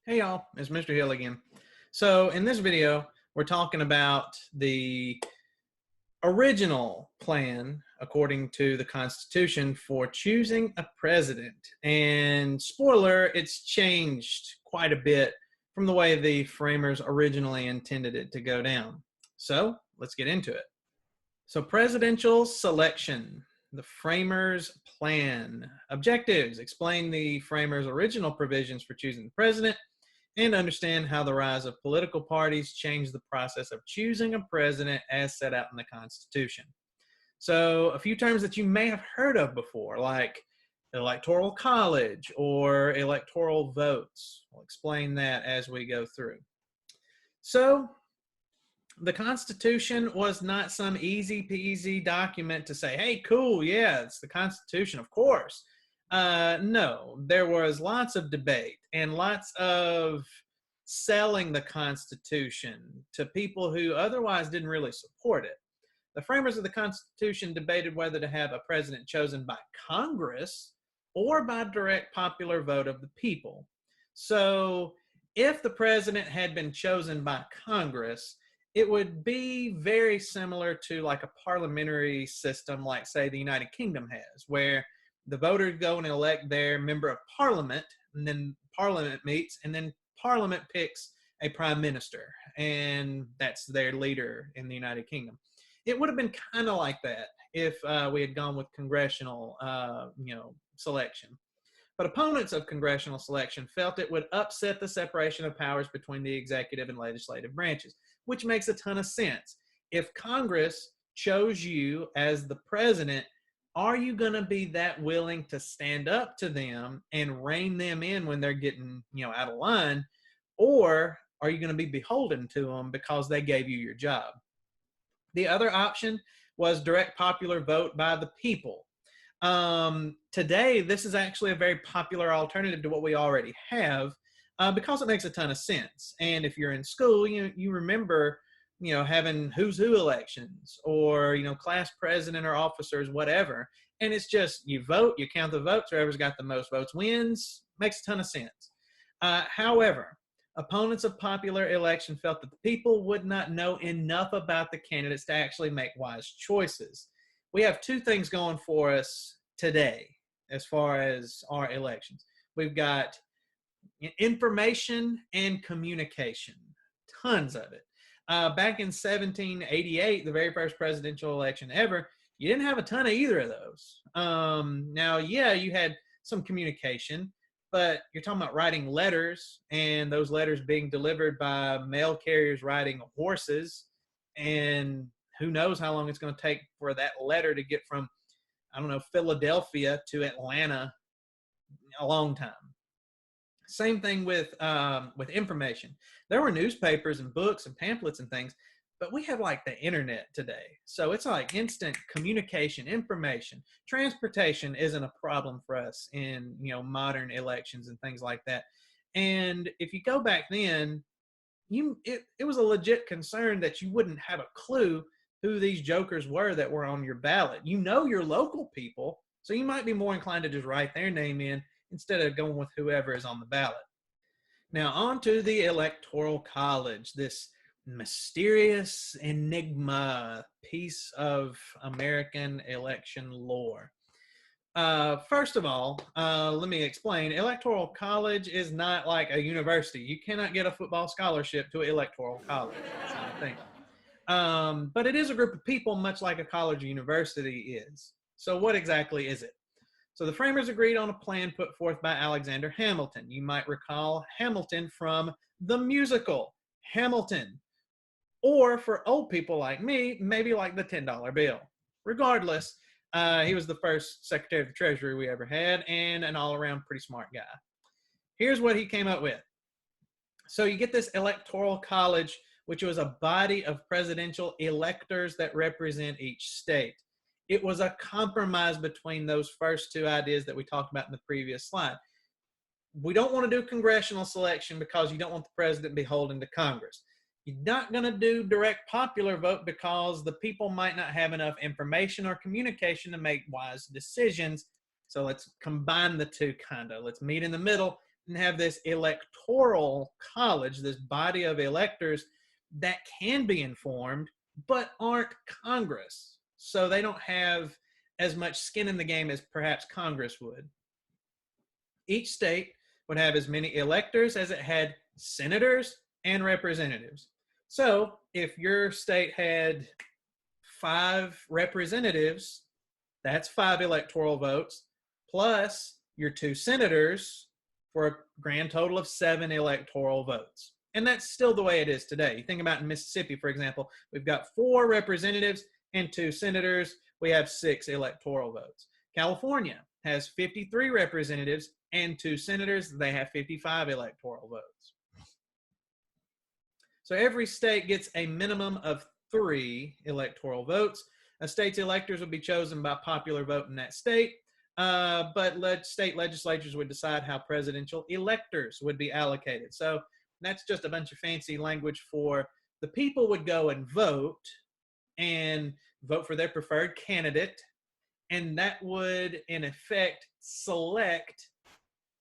Hey y'all, it's Mr. Hill again. So in this video, we're talking about the original plan, according to the Constitution, for choosing a president. And spoiler, it's changed quite a bit from the way the framers originally intended it to go down. So let's get into it. So presidential selection, the framers' plan. Objectives: explain the framers' original provisions for choosing the president, and understand how the rise of political parties changed the process of choosing a president as set out in the Constitution. So a few terms that you may have heard of before, like electoral college or electoral votes. We'll explain that as we go through. So the Constitution was not some easy peasy document to say, hey, cool, yeah, it's the Constitution, of course. No, there was lots of debate and lots of selling the Constitution to people who otherwise didn't really support it. The framers of the Constitution debated whether to have a president chosen by Congress or by direct popular vote of the people. So if the president had been chosen by Congress, it would be very similar to like a parliamentary system like, say, the United Kingdom has, where the voters go and elect their member of parliament, and then parliament meets, and then parliament picks a prime minister, and that's their leader in the United Kingdom. It would have been kind of like that if we had gone with congressional, selection. But opponents of congressional selection felt it would upset the separation of powers between the executive and legislative branches, which makes a ton of sense. If Congress chose you as the president, are you going to be that willing to stand up to them and rein them in when they're getting, out of line? Or are you going to be beholden to them because they gave you your job? The other option was direct popular vote by the people. Today, this is actually a very popular alternative to what we already have because it makes a ton of sense. And if you're in school, you remember having who's who elections or, class president or officers, whatever. And it's just you vote, you count the votes, whoever's got the most votes wins. Makes a ton of sense. However, opponents of popular election felt that the people would not know enough about the candidates to actually make wise choices. We have two things going for us today as far as our elections. We've got information and communication, tons of it. Back in 1788, the very first presidential election ever, you didn't have a ton of either of those. Now, yeah, you had some communication, but you're talking about writing letters and those letters being delivered by mail carriers riding horses, and who knows how long it's going to take for that letter to get from, Philadelphia to Atlanta. A long time. Same thing with information. There were newspapers and books and pamphlets and things, but we have like the internet today. So it's like instant communication, information. Transportation isn't a problem for us in, modern elections and things like that. And if you go back then, it was a legit concern that you wouldn't have a clue who these jokers were that were on your ballot. Your local people, so you might be more inclined to just write their name in instead of going with whoever is on the ballot. Now, on to the Electoral College, this mysterious enigma piece of American election lore. First of all, let me explain. Electoral College is not like a university. You cannot get a football scholarship to Electoral College. That's not a thing. But it is a group of people, much like a college or university is. So what exactly is it? So the framers agreed on a plan put forth by Alexander Hamilton. You might recall Hamilton from the musical Hamilton, or for old people like me, maybe like the $10 bill. Regardless, he was the first Secretary of the Treasury we ever had and an all-around pretty smart guy. Here's what he came up with. So you get this Electoral College, which was a body of presidential electors that represent each state. It was a compromise between those first two ideas that we talked about in the previous slide. We don't want to do congressional selection because you don't want the president beholden to Congress. You're not going to do direct popular vote because the people might not have enough information or communication to make wise decisions. So let's combine the two, kind of. Let's meet in the middle and have this electoral college, this body of electors that can be informed, but aren't Congress. So they don't have as much skin in the game as perhaps Congress would. Each state would have as many electors as it had senators and representatives. So if your state had 5 representatives, that's 5 electoral votes, plus your 2 senators for a grand total of 7 electoral votes. And that's still the way it is today. You think about in Mississippi, for example, we've got 4 representatives and 2 senators. We have 6 electoral votes. California has 53 representatives and 2 senators. They have 55 electoral votes. So every state gets a minimum of 3 electoral votes. A state's electors would be chosen by popular vote in that state, but state legislatures would decide how presidential electors would be allocated. So that's just a bunch of fancy language for the people would go and vote for their preferred candidate, and that would, in effect, select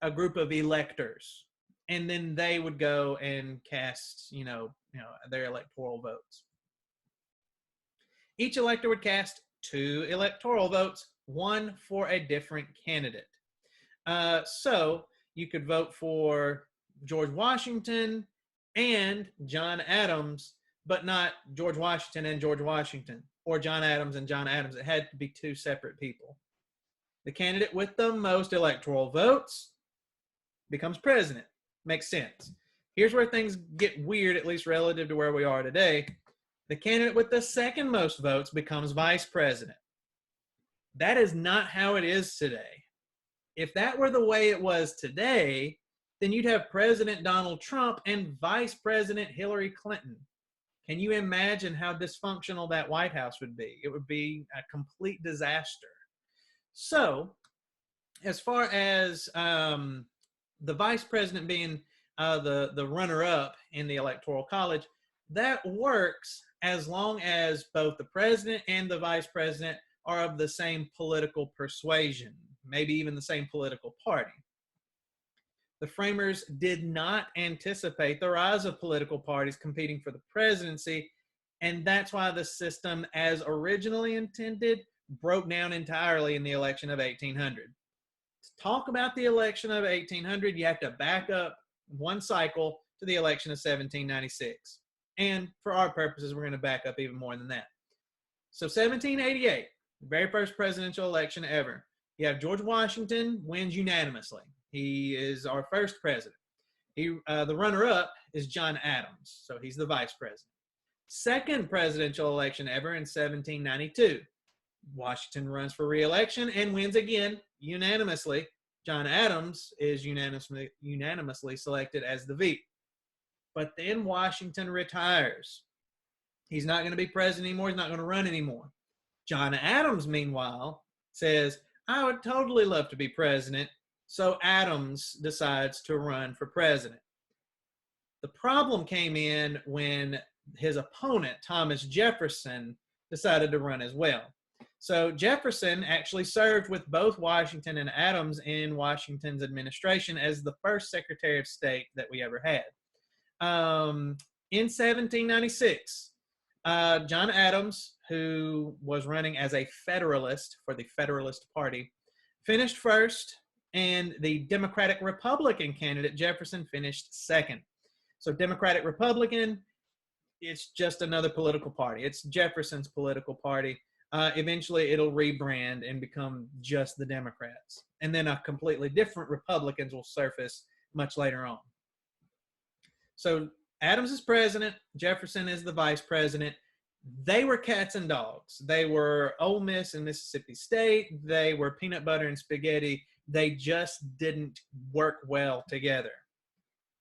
a group of electors, and then they would go and cast, their electoral votes. Each elector would cast 2 electoral votes, 1 for a different candidate. So you could vote for George Washington and John Adams, but not George Washington and George Washington, or John Adams and John Adams. It had to be 2 separate people. The candidate with the most electoral votes becomes president. Makes sense. Here's where things get weird, at least relative to where we are today. The candidate with the second most votes becomes vice president. That is not how it is today. If that were the way it was today, then you'd have President Donald Trump and Vice President Hillary Clinton. Can you imagine how dysfunctional that White House would be? It would be a complete disaster. So, as far as the vice president being the runner-up in the Electoral College, that works as long as both the president and the vice president are of the same political persuasion, maybe even the same political party. The framers did not anticipate the rise of political parties competing for the presidency, and that's why the system, as originally intended, broke down entirely in the election of 1800. To talk about the election of 1800, you have to back up one cycle to the election of 1796. And for our purposes, we're going to back up even more than that. So 1788, the very first presidential election ever. You have George Washington wins unanimously. He is our first president. The runner-up is John Adams, so he's the vice president. Second presidential election ever in 1792. Washington runs for re-election and wins again unanimously. John Adams is unanimously selected as the VP. But then Washington retires. He's not going to be president anymore. He's not going to run anymore. John Adams, meanwhile, says, I would totally love to be president. So Adams decides to run for president. The problem came in when his opponent, Thomas Jefferson, decided to run as well. So Jefferson actually served with both Washington and Adams in Washington's administration as the first Secretary of State that we ever had. In 1796, John Adams, who was running as a Federalist for the Federalist Party, finished first, and the Democratic Republican candidate, Jefferson, finished second. So Democratic Republican, it's just another political party. It's Jefferson's political party. Eventually, it'll rebrand and become just the Democrats. And then a completely different Republicans will surface much later on. So Adams is president. Jefferson is the vice president. They were cats and dogs. They were Ole Miss and Mississippi State. They were peanut butter and spaghetti. They just didn't work well together.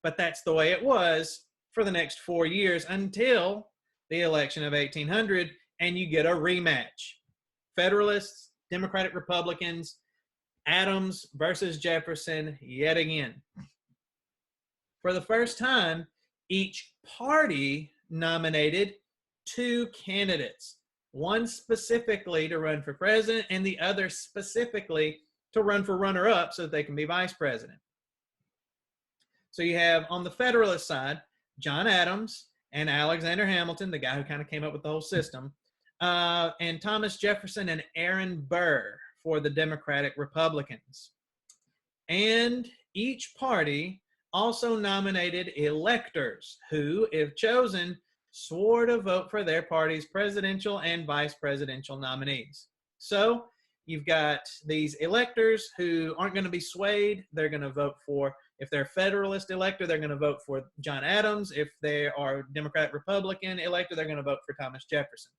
But that's the way it was for the next 4 years until the election of 1800, and you get a rematch. Federalists, Democratic Republicans, Adams versus Jefferson yet again. For the first time, each party nominated 2 candidates, one specifically to run for president and the other specifically to run for runner-up so that they can be vice president. So you have on the Federalist side, John Adams and Alexander Hamilton, the guy who kind of came up with the whole system, and Thomas Jefferson and Aaron Burr for the Democratic Republicans. And each party also nominated electors who, if chosen, swore to vote for their party's presidential and vice presidential nominees. So you've got these electors who aren't going to be swayed. They're going to vote for, if they're Federalist elector, they're going to vote for John Adams. If they are Democrat Republican elector, they're going to vote for Thomas Jefferson.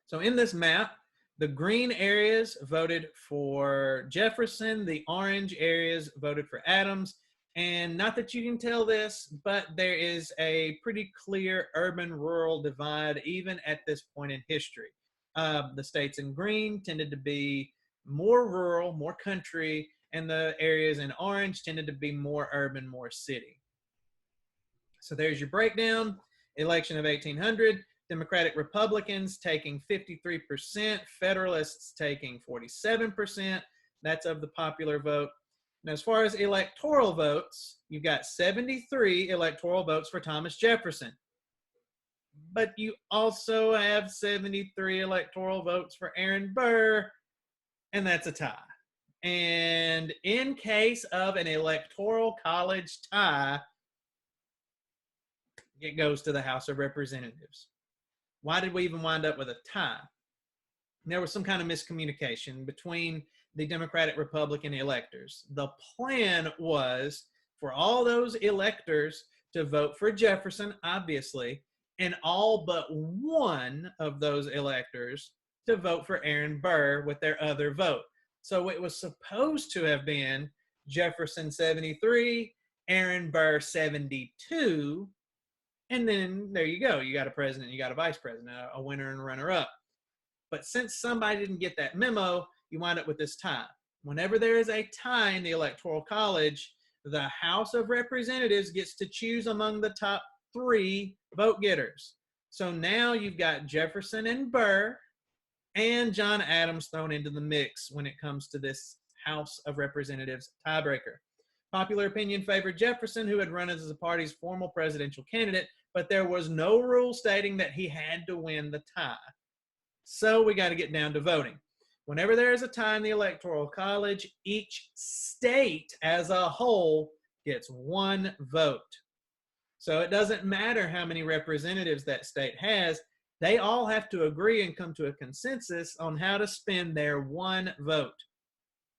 So in this map, the green areas voted for Jefferson, the orange areas voted for Adams. And not that you can tell this, but there is a pretty clear urban-rural divide even at this point in history. The states in green tended to be more rural, more country, and the areas in orange tended to be more urban, more city. So there's your breakdown. Election of 1800. Democratic Republicans taking 53%, Federalists taking 47%. That's of the popular vote. Now, as far as electoral votes, you've got 73 electoral votes for Thomas Jefferson. But you also have 73 electoral votes for Aaron Burr, and that's a tie. And in case of an electoral college tie, it goes to the House of Representatives. Why did we even wind up with a tie? There was some kind of miscommunication between the Democratic Republican electors. The plan was for all those electors to vote for Jefferson, obviously, and all but one of those electors to vote for Aaron Burr with their other vote. So it was supposed to have been Jefferson 73, Aaron Burr 72, and then there you go. You got a president, you got a vice president, a winner and a runner-up. But since somebody didn't get that memo, you wind up with this tie. Whenever there is a tie in the Electoral College, the House of Representatives gets to choose among the top 3 vote getters. So now you've got Jefferson and Burr and John Adams thrown into the mix when it comes to this House of Representatives tiebreaker. Popular opinion favored Jefferson, who had run as the party's formal presidential candidate, but there was no rule stating that he had to win the tie. So we got to get down to voting. Whenever there is a tie in the Electoral College, each state as a whole gets 1 vote. So it doesn't matter how many representatives that state has, they all have to agree and come to a consensus on how to spend their 1 vote.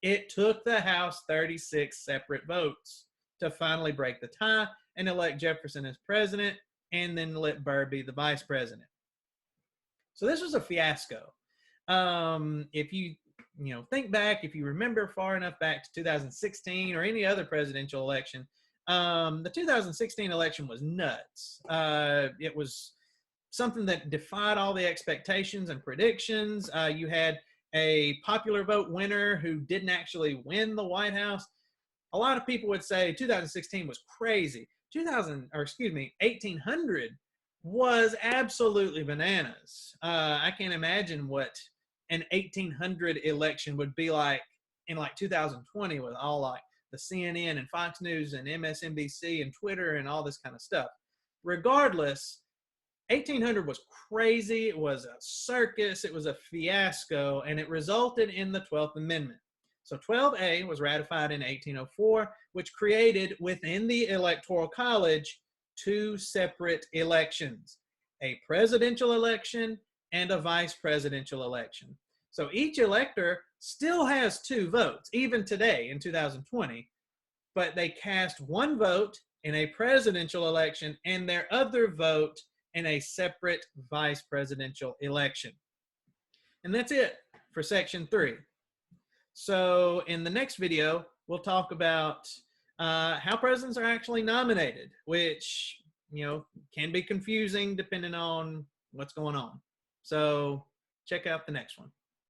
It took the House 36 separate votes to finally break the tie and elect Jefferson as president and then let Burr be the vice president. So this was a fiasco. If you think back, if you remember far enough back to 2016 or any other presidential election, the 2016 election was nuts. It was something that defied all the expectations and predictions. You had a popular vote winner who didn't actually win the White House. A lot of people would say 2016 was crazy. 1800 was absolutely bananas. I can't imagine what an 1800 election would be like in like 2020 with all like the CNN and Fox News and MSNBC and Twitter and all this kind of stuff. Regardless, 1800 was crazy. It was a circus. It was a fiasco, and it resulted in the 12th Amendment. So 12A was ratified in 1804, which created within the Electoral College 2 separate elections, a presidential election and a vice presidential election. So each elector still has 2 votes, even today in 2020, but they cast 1 vote in a presidential election and their other vote in a separate vice presidential election. And that's it for section 3. So in the next video, we'll talk about how presidents are actually nominated, which, can be confusing depending on what's going on. So check out the next one.